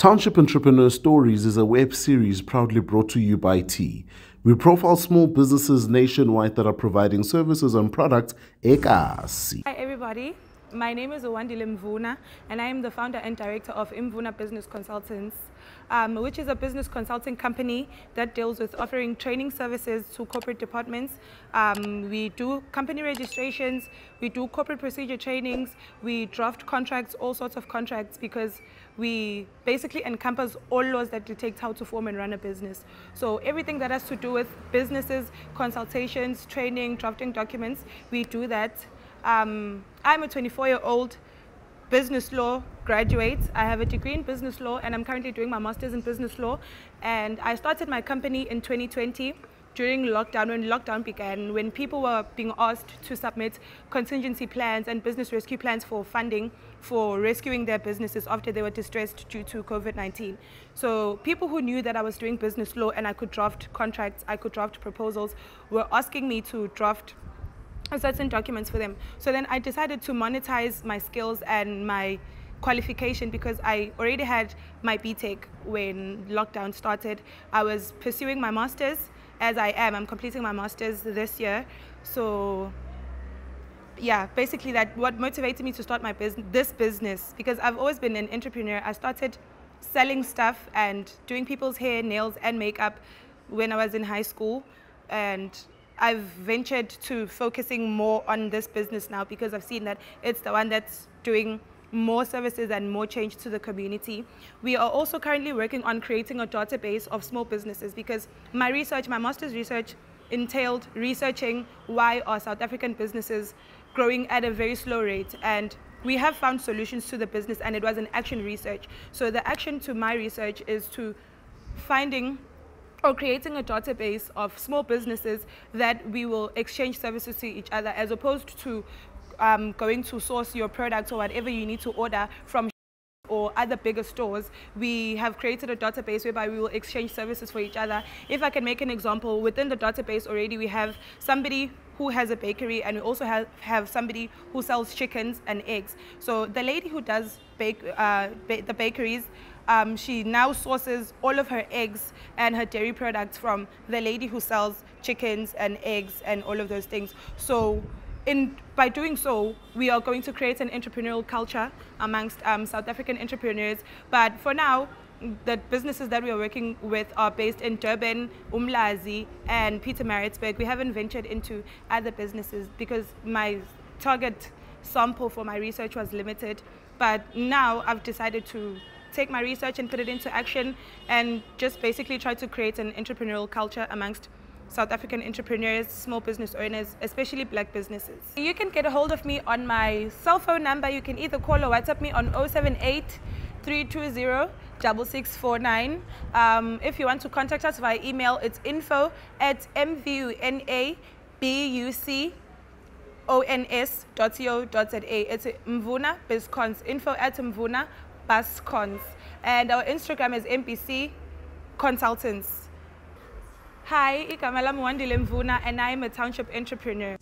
Township Entrepreneurs Stories is a web series proudly brought to you by T. We profile small businesses nationwide that are providing services and products ekasi. Hi everybody, my name is Wandile Mvuna and I am the founder and director of Mvuna Business Consultants, which is a business consulting company that deals with offering training services to corporate departments. We do company registrations, we do corporate procedure trainings, we draft contracts, all sorts of contracts, because we basically encompass all laws that dictate how to form and run a business. So everything that has to do with businesses, consultations, training, drafting documents, we do that. I'm a 24-year-old business law graduate. I have a degree in business law and I'm currently doing my master's in business law. And I started my company in 2020 during lockdown, when lockdown began, when people were being asked to submit contingency plans and business rescue plans for funding for rescuing their businesses after they were distressed due to COVID-19. So people who knew that I was doing business law and I could draft contracts, I could draft proposals, were asking me to draft certain documents for them. So then I decided to monetize my skills and my qualification, because I already had my BTech when lockdown started. I was pursuing my master's, as I'm completing my master's this year. So yeah, basically that what motivated me to start my this business, because I've always been an entrepreneur. I started selling stuff and doing people's hair, nails and makeup when I was in high school, and I've ventured to focusing more on this business now because I've seen that it's the one that's doing more services and more change to the community. We are also currently working on creating a database of small businesses, because my research, my master's research, entailed researching why are South African businesses growing at a very slow rate, and we have found solutions to the business, and it was an action research. So the action to my research is to finding or creating a database of small businesses that we will exchange services to each other, as opposed to going to source your products or whatever you need to order from or other bigger stores. We have created a database whereby we will exchange services for each other. If I can make an example, within the database already we have somebody who has a bakery, and we also have somebody who sells chickens and eggs. So the lady who does the bakeries, she now sources all of her eggs and her dairy products from the lady who sells chickens and eggs and all of those things. So by doing so, we are going to create an entrepreneurial culture amongst South African entrepreneurs. But for now, the businesses that we are working with are based in Durban, Umlazi, and Pietermaritzburg. We haven't ventured into other businesses because my target sample for my research was limited. But now I've decided to take my research and put it into action and just basically try to create an entrepreneurial culture amongst South African entrepreneurs, small business owners, especially black businesses. You can get a hold of me on my cell phone number. You can either call or WhatsApp me on 078-320-6649. If you want to contact us via email, it's info@mvunabusiness.co.za. It's Mvuna Bizcons, info@Mvuna Buscons, and our Instagram is MBC Consultants. Hi, igama lami Wandile Mvuna and I am a township entrepreneur.